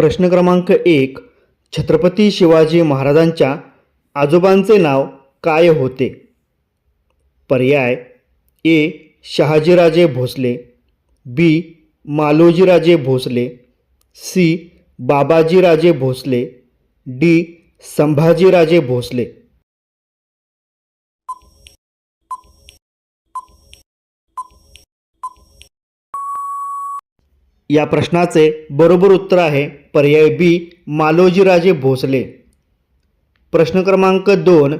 प्रश्न क्रमांक 1. छत्रपती शिवाजी महाराजांच्या आजोबांचे नाव काय होते? पर्याय ए. शहाजीराजे भोसले, बी. मालोजीराजे भोसले, सी. बाबाजीराजे भोसले, डी. संभाजीराजे भोसले. या प्रश्नाचे बरोबर उत्तर आहे पर्याय बी. मालोजीराजे भोसले. प्रश्न क्रमांक 2.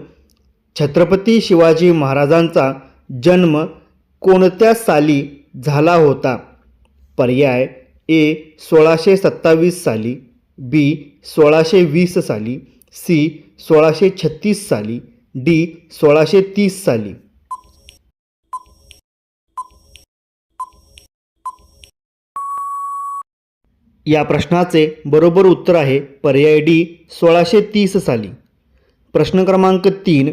छत्रपती शिवाजी महाराजांचा जन्म कोणत्या साली झाला होता? पर्याय ए. 1627 साली, बी. 1620 साली, सी. 1636 साली, डी. 1630 साली. या प्रश्नाचे बरोबर उत्तर आहे पर्याय डी. 1630 साली. प्रश्न क्रमांक 3.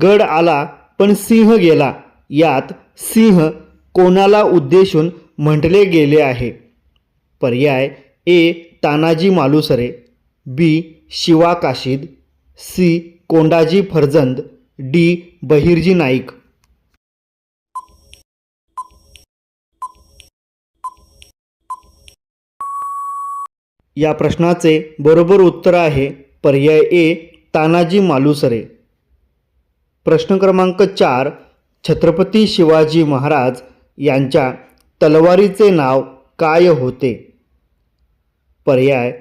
गड आला पण सिंह गेला यात सिंह कोणाला उद्देशून म्हटले गेले आहे? पर्याय ए. तानाजी मालुसरे, बी. शिवा काशीद, सी. कोंडाजी फर्जंद, डी. बहिर्जी नाईक. या प्रश्नाचे बरोबर उत्तर आहे पर्याय ए. तानाजी मालुसरे. प्रश्न क्रमांक 4. छत्रपती शिवाजी महाराज यांच्या तलवारीचे नाव काय होते? पर्याय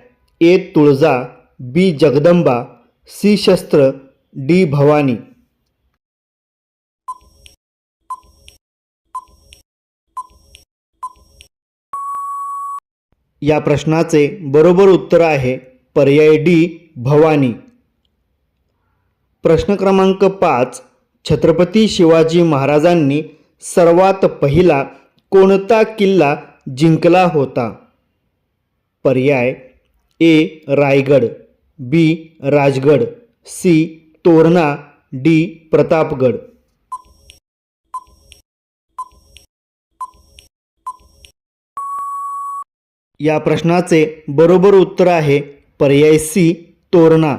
ए. तुळजा, बी. जगदंबा, सी. शस्त्र, डी. भवानी. या प्रश्नाचे बरोबर उत्तर आहे पर्याय डी. भवानी. प्रश्न क्रमांक 5. छत्रपती शिवाजी महाराजांनी सर्वात पहिला कोणता किल्ला जिंकला होता? पर्याय ए. रायगड, बी. राजगड, सी. तोरणा, डी. प्रतापगड. या प्रश्नाचे बरोबर उत्तर आहे पर्याय सी. तोरणा.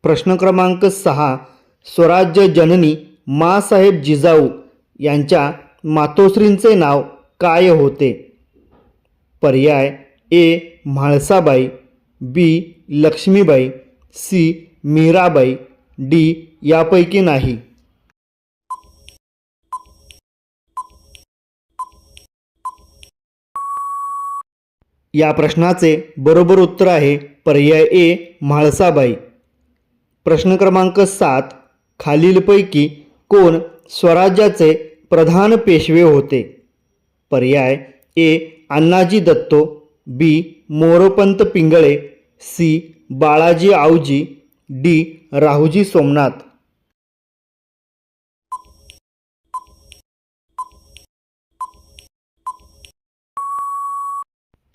प्रश्न क्रमांक 6. स्वराज्य जननी माँसाहेब जिजाऊ यांच्या मातोश्रींचे नाव काय होते? पर्याय ए. म्हाळसाबाई, बी. लक्ष्मीबाई, सी. मीराबाई, डी. यापैकी नाही. या प्रश्नाचे बरोबर उत्तर आहे पर्याय ए. म्हाळसाबाई. प्रश्न क्रमांक 7. खालीलपैकी कोण स्वराज्याचे प्रधान पेशवे होते? पर्याय ए. अण्णाजी दत्तो, बी. मोरोपंत पिंगळे, सी. बाळाजी आवजी, डी. राहुजी सोमनाथ.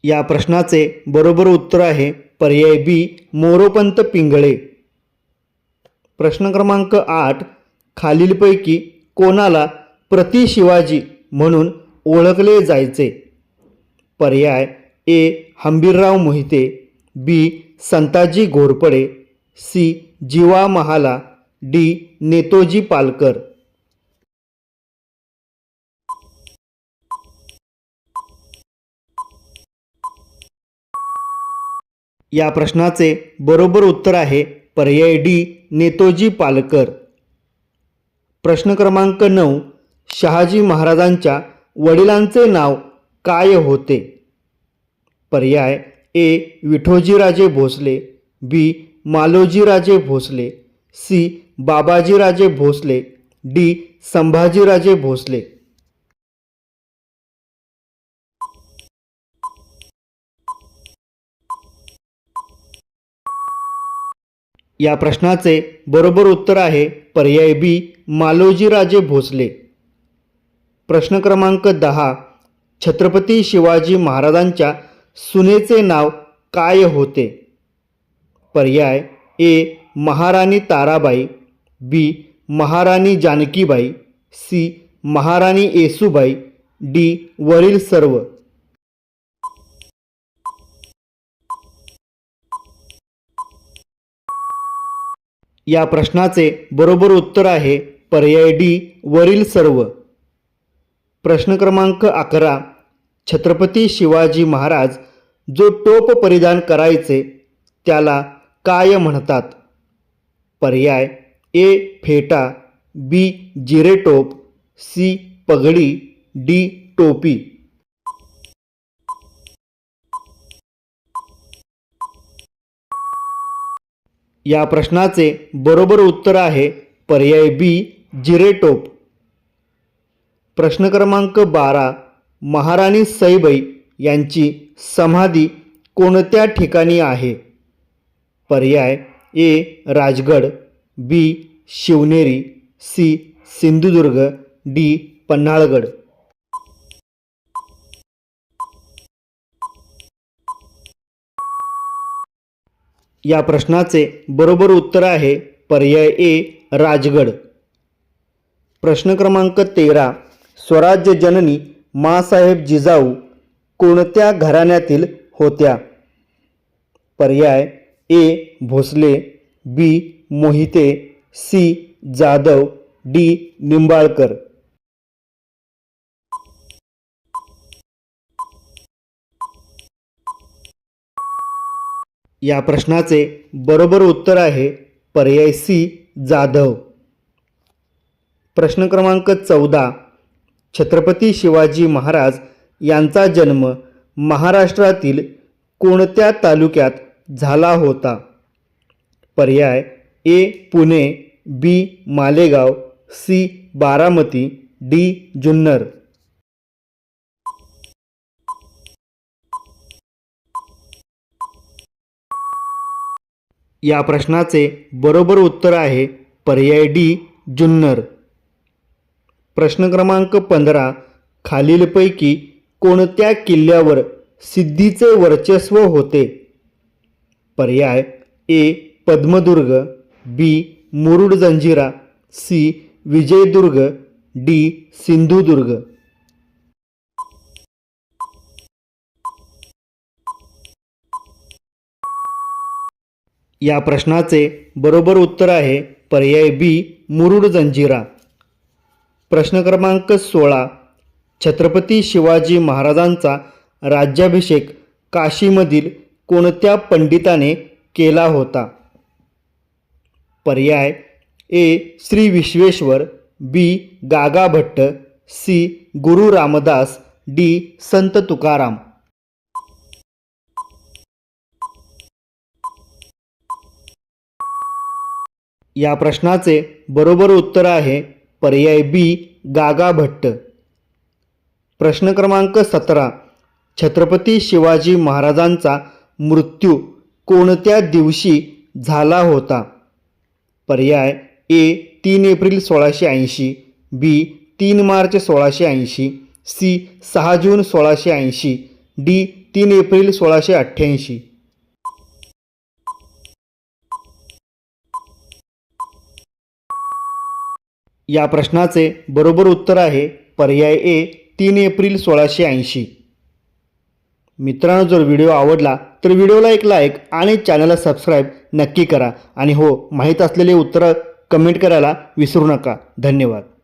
या प्रश्नाचे बरोबर उत्तर आहे पर्याय बी. मोरोपंत पिंगळे. प्रश्न क्रमांक 8. खालीलपैकी कोणाला प्रति शिवाजी म्हणून ओळखले जायचे? पर्याय ए. हंबीरराव मोहिते, बी. संताजी घोरपडे, सी. जीवा महाला, डी. नेतोजी पालकर. या प्रश्नाचे बरोबर उत्तर आहे पर्याय डी. नेतोजी पालकर. प्रश्न क्रमांक 9. शहाजी महाराजांच्या वडिलांचे नाव काय होते? पर्याय ए. विठोजीराजे भोसले, बी. मालोजीराजे भोसले, सी. बाबाजीराजे भोसले, डी. संभाजीराजे भोसले. या प्रश्नाचे बरोबर उत्तर आहे पर्याय बी. मालोजीराजे भोसले. प्रश्न क्रमांक 10. छत्रपती शिवाजी महाराजांच्या सुनेचे नाव काय होते? पर्याय ए. महाराणी ताराबाई, बी. महाराणी जानकीबाई, सी. महाराणी येसूबाई, डी. वरील सर्व. या प्रश्नाचे बरोबर उत्तर आहे पर्याय डी वरील सर्व. प्रश्न क्रमांक 11. छत्रपती शिवाजी महाराज जो टोप परिधान करायचे त्याला काय म्हणतात? पर्याय ए फेटा, बी जिरेटोप, सी पगडी, डी टोपी. या प्रश्नाचे बरोबर उत्तर आहे पर्याय बी जिरेटोप. प्रश्न क्रमांक 12. महाराणी सईबाई यांची समाधी कोणत्या ठिकाणी आहे? पर्याय ए राजगड, बी शिवनेरी, सी सिंधुदुर्ग, डी पन्हाळगड. या प्रश्नाचे बरोबर उत्तर आहे पर्याय ए राजगड. प्रश्न क्रमांक 13. स्वराज्य जननी माँसाहेब जिजाऊ कोणत्या घराण्यातील होत्या? पर्याय ए भोसले, बी मोहिते, सी जाधव, डी निंबाळकर. या प्रश्नाचे बरोबर उत्तर आहे पर्याय सी जाधव. प्रश्न क्रमांक 14. छत्रपती शिवाजी महाराज यांचा जन्म महाराष्ट्रातील कोणत्या तालुक्यात झाला होता? पर्याय ए पुणे, बी मालेगाव, सी बारामती, डी जुन्नर. या प्रश्नाचे बरोबर उत्तर आहे पर्याय डी जुन्नर. प्रश्न क्रमांक 15. खालीलपैकी कोणत्या किल्ल्यावर सिद्धीचे वर्चस्व होते? पर्याय ए पद्मदुर्ग, बी मुरुड जंजिरा, सी विजयदुर्ग, डी सिंधुदुर्ग. या प्रश्नाचे बरोबर उत्तर आहे पर्याय बी मुरुड जंजिरा. प्रश्न क्रमांक 16. छत्रपती शिवाजी महाराजांचा राज्याभिषेक काशीमधील कोणत्या पंडिताने केला होता? पर्याय ए श्री विश्वेश्वर, बी गागा भट्ट, सी गुरु रामदास, डी संत तुकाराम. या प्रश्नाचे बरोबर उत्तर आहे पर्याय बी गागा भट्ट. प्रश्न क्रमांक 17. छत्रपती शिवाजी महाराजांचा मृत्यू कोणत्या दिवशी झाला होता? पर्याय ए 3 एप्रिल 1680, बी 3 मार्च 1680, सी 6 जून 1680, डी 3 एप्रिल 1688. या प्रश्नाचे बरोबर उत्तर आहे पर्याय ए 3 एप्रिल 1680. मित्रांनो, जर व्हिडिओ आवडला तर व्हिडिओला एक लाईक आणि चॅनलला सबस्क्राईब नक्की करा. आणि हो, माहीत असलेले उत्तरं कमेंट करायला विसरू नका. धन्यवाद.